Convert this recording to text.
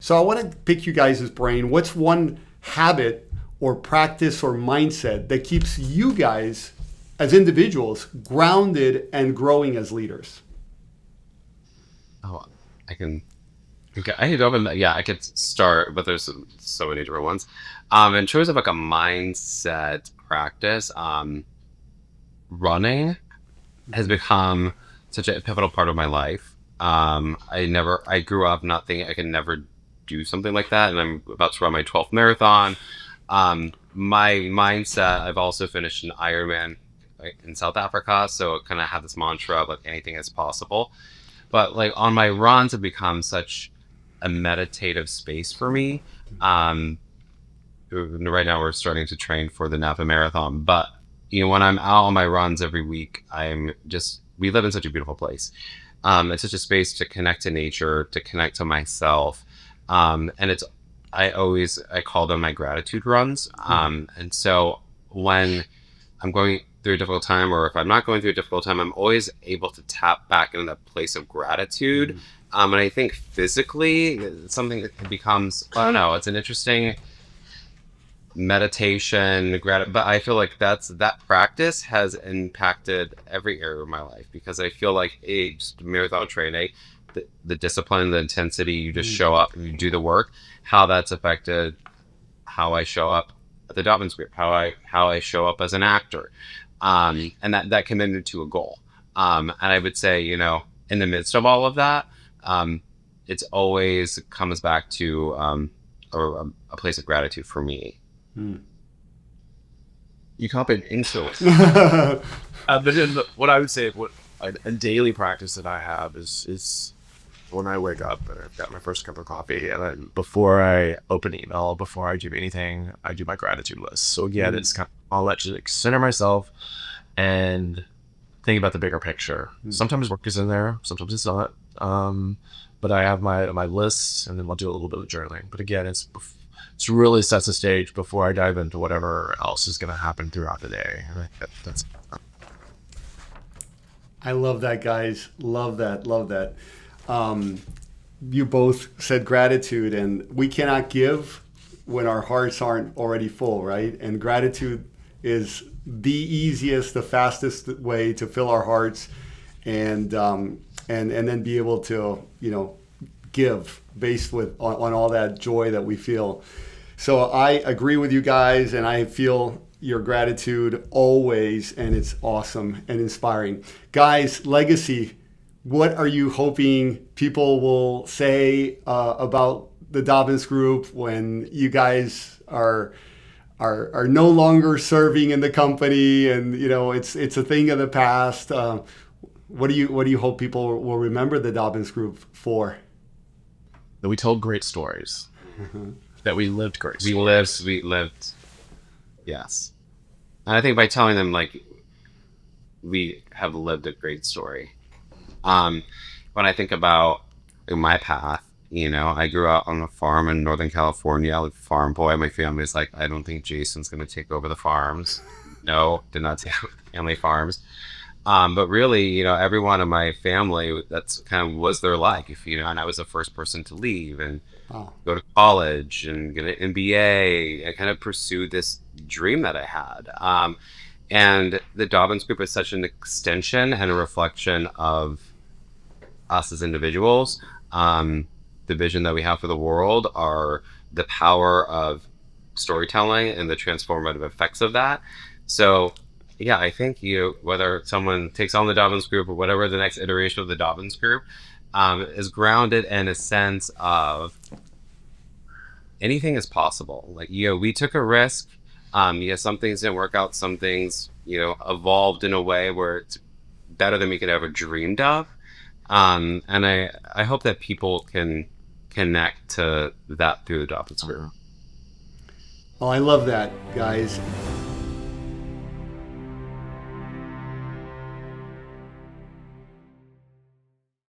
So I want to pick you guys' brain. What's one habit or practice or mindset that keeps you guys as individuals grounded and growing as leaders? Oh, I can. Okay, I could start, but there's so many different ones. In terms of like a mindset practice, running has become such a pivotal part of my life. I grew up not thinking I could never do something like that, and I'm about to run my 12th marathon. My mindset, I've also finished an Ironman in South Africa, so it kind of have this mantra of like anything is possible. But like on my runs have become such a meditative space for me. Um, right now we're starting to train for the Napa Marathon, but when I'm out on my runs every week, we live in such a beautiful place. It's such a space to connect to nature, to connect to myself. And I call them my gratitude runs. And so when I'm going through a difficult time, or if I'm not going through a difficult time, I'm always able to tap back into that place of gratitude. And I think physically, it's something that becomes, I don't know, it's an interesting meditation, but I feel like that practice has impacted every area of my life, because I feel like just marathon training, the discipline, the intensity, you just show up and you do the work, how that's affected how I show up at the Dobbins Group, how I show up as an actor, and that commitment to a goal. And I would say, in the midst of all of that, it's always comes back to a place of gratitude for me. You copied into it. But then what I would say, what a daily practice that I have is when I wake up and I've got my first cup of coffee, and then before I open email, before I do anything, I do my gratitude list. So again, it's kind of, I'll let you center myself and think about the bigger picture. Sometimes work is in there, sometimes it's not. But I have my lists, and then I'll do a little bit of journaling. But again, it's really sets the stage before I dive into whatever else is going to happen throughout the day. That's. I love that, guys. Love that. You both said gratitude, and we cannot give when our hearts aren't already full, right? And gratitude is the easiest, the fastest way to fill our hearts, and then be able to give based on all that joy that we feel. So I agree with you guys, and I feel your gratitude always, and it's awesome and inspiring. Guys, legacy, what are you hoping people will say about the Dobbins Group when you guys are no longer serving in the company, and it's a thing of the past? What do you hope people will remember the Dobbins Group for? That we told great stories. That we lived great stories. We lived, yes. And I think by telling them, like, we have lived a great story. When I think about my path, I grew up on a farm in Northern California. I was a farm boy. My family's like, I don't think Jason's going to take over the farms. No, did not take over family farms. But really, everyone in my family, that's kind of was their life, and I was the first person to leave and go to college and get an MBA and kind of pursue this dream that I had. And the Dobbins Group is such an extension and a reflection of us as individuals. The vision that we have for the world, are the power of storytelling and the transformative effects of that. So yeah, I think whether someone takes on the Dobbins Group or whatever the next iteration of the Dobbins Group, is grounded in a sense of anything is possible. Like, we took a risk. Some things didn't work out. Some things, evolved in a way where it's better than we could ever dreamed of. And I hope that people can connect to that through the Dobbins Group. Well, I love that, guys.